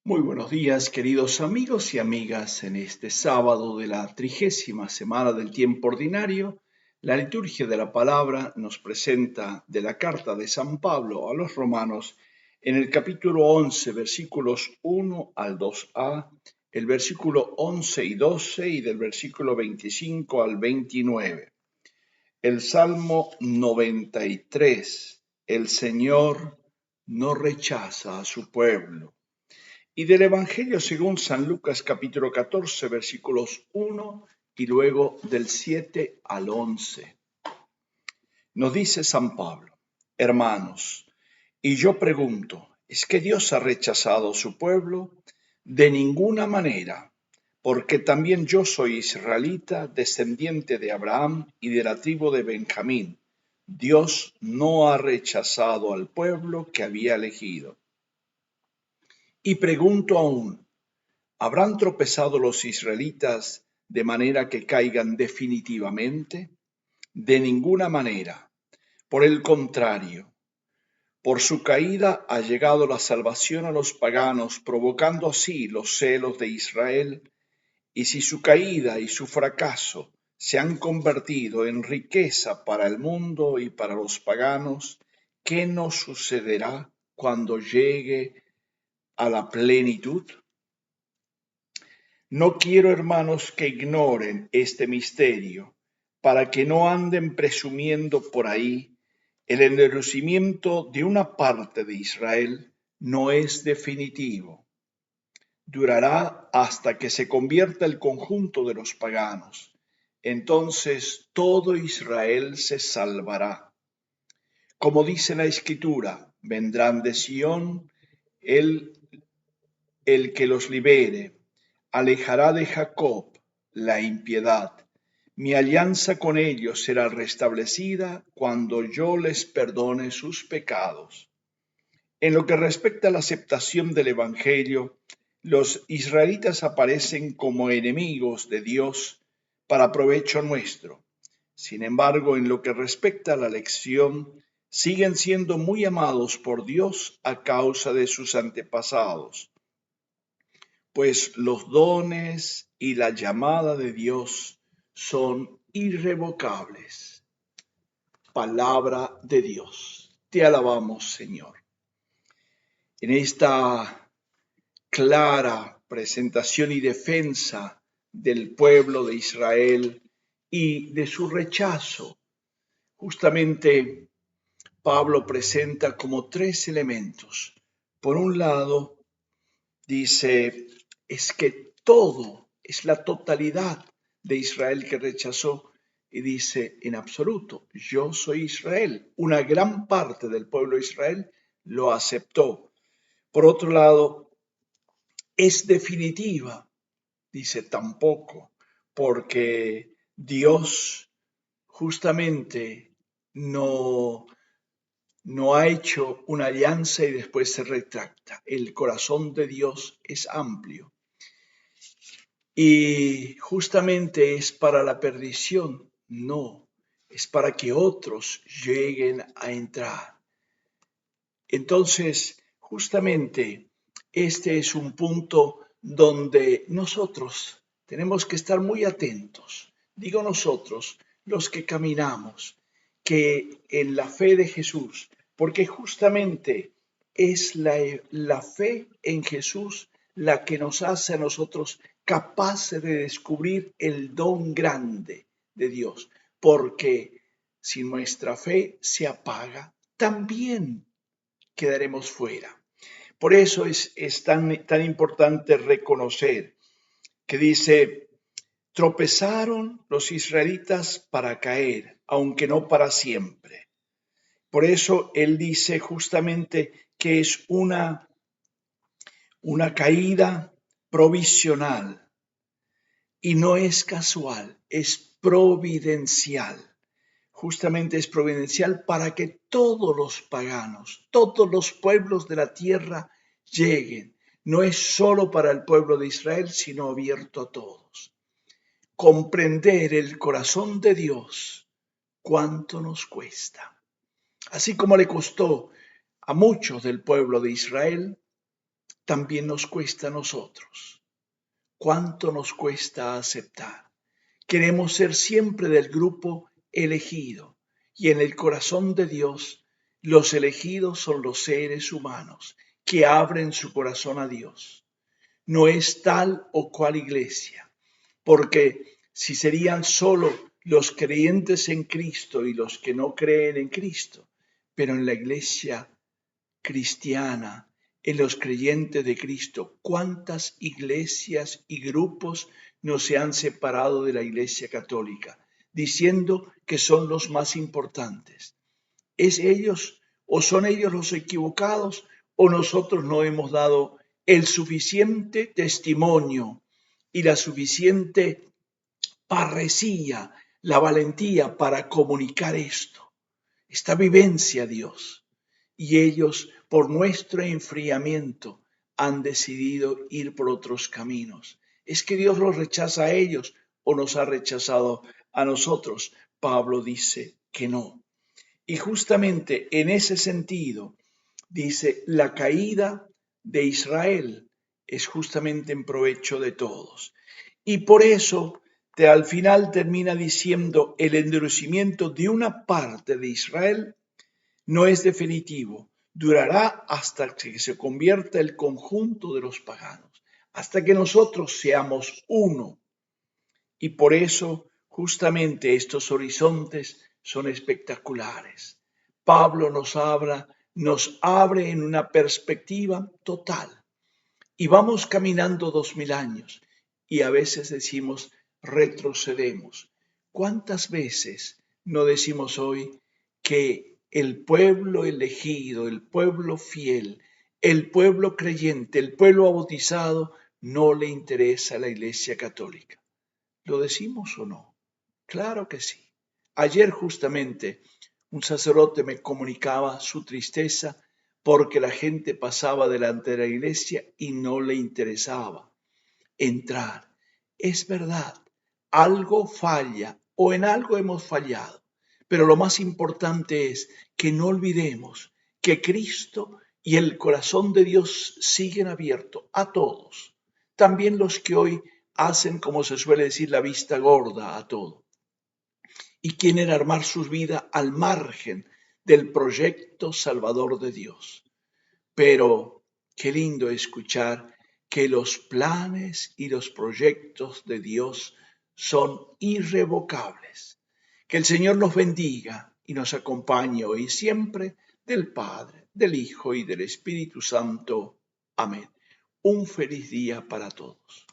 Muy buenos días, queridos amigos y amigas. En este sábado de la 30ª semana del tiempo ordinario, la liturgia de la palabra nos presenta de la carta de San Pablo a los romanos en el capítulo 11, versículos 1 al 2a, el versículo 11 y 12 y del versículo 25 al 29. El Salmo 93. El Señor no rechaza a su pueblo. Y del Evangelio según San Lucas capítulo 14 versículos 1 y luego del 7 al 11. Nos dice San Pablo: hermanos, y yo pregunto, ¿es que Dios ha rechazado a su pueblo? De ninguna manera, porque también yo soy israelita, descendiente de Abraham y de la tribu de Benjamín. Dios no ha rechazado al pueblo que había elegido. Y pregunto aún, ¿habrán tropezado los israelitas de manera que caigan definitivamente? De ninguna manera. Por el contrario, por su caída ha llegado la salvación a los paganos, provocando así los celos de Israel. Y si su caída y su fracaso se han convertido en riqueza para el mundo y para los paganos, ¿qué nos sucederá cuando llegue a la plenitud? No quiero, hermanos, que ignoren este misterio, para que no anden presumiendo por ahí. El endurecimiento de una parte de Israel no es definitivo. Durará hasta que se convierta el conjunto de los paganos. Entonces todo Israel se salvará. Como dice la Escritura, vendrán de Sión el que los libere, alejará de Jacob la impiedad. Mi alianza con ellos será restablecida cuando yo les perdone sus pecados. En lo que respecta a la aceptación del Evangelio, los israelitas aparecen como enemigos de Dios para provecho nuestro. Sin embargo, en lo que respecta a la elección, siguen siendo muy amados por Dios a causa de sus antepasados, pues los dones y la llamada de Dios son irrevocables. Palabra de Dios. Te alabamos, Señor. En esta clara presentación y defensa del pueblo de Israel y de su rechazo, justamente Pablo presenta como tres elementos. Por un lado, dice, es que todo es la totalidad de Israel que rechazó, y dice, en absoluto, yo soy Israel. Una gran parte del pueblo de Israel lo aceptó. Por otro lado, es definitiva, dice, tampoco, porque Dios justamente no ha hecho una alianza y después se retracta. El corazón de Dios es amplio. Y justamente es para la perdición, no, es para que otros lleguen a entrar. Entonces, justamente este es un punto donde nosotros tenemos que estar muy atentos. Digo nosotros, los que caminamos, que en la fe de Jesús, porque justamente es la fe en Jesús la que nos hace a nosotros capaces de descubrir el don grande de Dios, porque si nuestra fe se apaga, también quedaremos fuera. Por eso es tan importante reconocer que dice, tropezaron los israelitas para caer, aunque no para siempre. Por eso él dice justamente que es una caída provisional y no es casual, es providencial. Justamente es providencial para que todos los paganos, todos los pueblos de la tierra lleguen. No es solo para el pueblo de Israel, sino abierto a todos. Comprender el corazón de Dios, cuánto nos cuesta. Así como le costó a muchos del pueblo de Israel también nos cuesta a nosotros. ¿Cuánto nos cuesta aceptar? Queremos ser siempre del grupo elegido, y en el corazón de Dios, los elegidos son los seres humanos que abren su corazón a Dios. No es tal o cual iglesia, porque si serían solo los creyentes en Cristo y los que no creen en Cristo, pero en la iglesia cristiana, en los creyentes de Cristo, ¿cuántas iglesias y grupos no se han separado de la iglesia católica, diciendo que son los más importantes? ¿Es ellos o son ellos los equivocados o nosotros no hemos dado el suficiente testimonio y la suficiente parresía, la valentía para comunicar esto, esta vivencia a Dios? Y ellos, por nuestro enfriamiento, han decidido ir por otros caminos. ¿Es que Dios los rechaza a ellos o nos ha rechazado a nosotros? Pablo dice que no. Y justamente en ese sentido, dice, la caída de Israel es justamente en provecho de todos. Y por eso al final termina diciendo, el endurecimiento de una parte de Israel no es definitivo, durará hasta que se convierta el conjunto de los paganos, hasta que nosotros seamos uno. Y por eso justamente estos horizontes son espectaculares. Pablo nos abre en una perspectiva total. Y vamos caminando 2000 años y a veces decimos retrocedemos. ¿Cuántas veces no decimos hoy que el pueblo elegido, el pueblo fiel, el pueblo creyente, el pueblo bautizado no le interesa a la Iglesia Católica? ¿Lo decimos o no? Claro que sí. Ayer justamente un sacerdote me comunicaba su tristeza porque la gente pasaba delante de la iglesia y no le interesaba entrar. Es verdad, algo falla o en algo hemos fallado, pero lo más importante es que no olvidemos que Cristo y el corazón de Dios siguen abiertos a todos, también los que hoy hacen, como se suele decir, la vista gorda a todo y quieren armar su vida al margen del proyecto salvador de Dios. Pero qué lindo escuchar que los planes y los proyectos de Dios son irrevocables. Que el Señor nos bendiga y nos acompañe hoy y siempre, del Padre, del Hijo y del Espíritu Santo. Amén. Un feliz día para todos.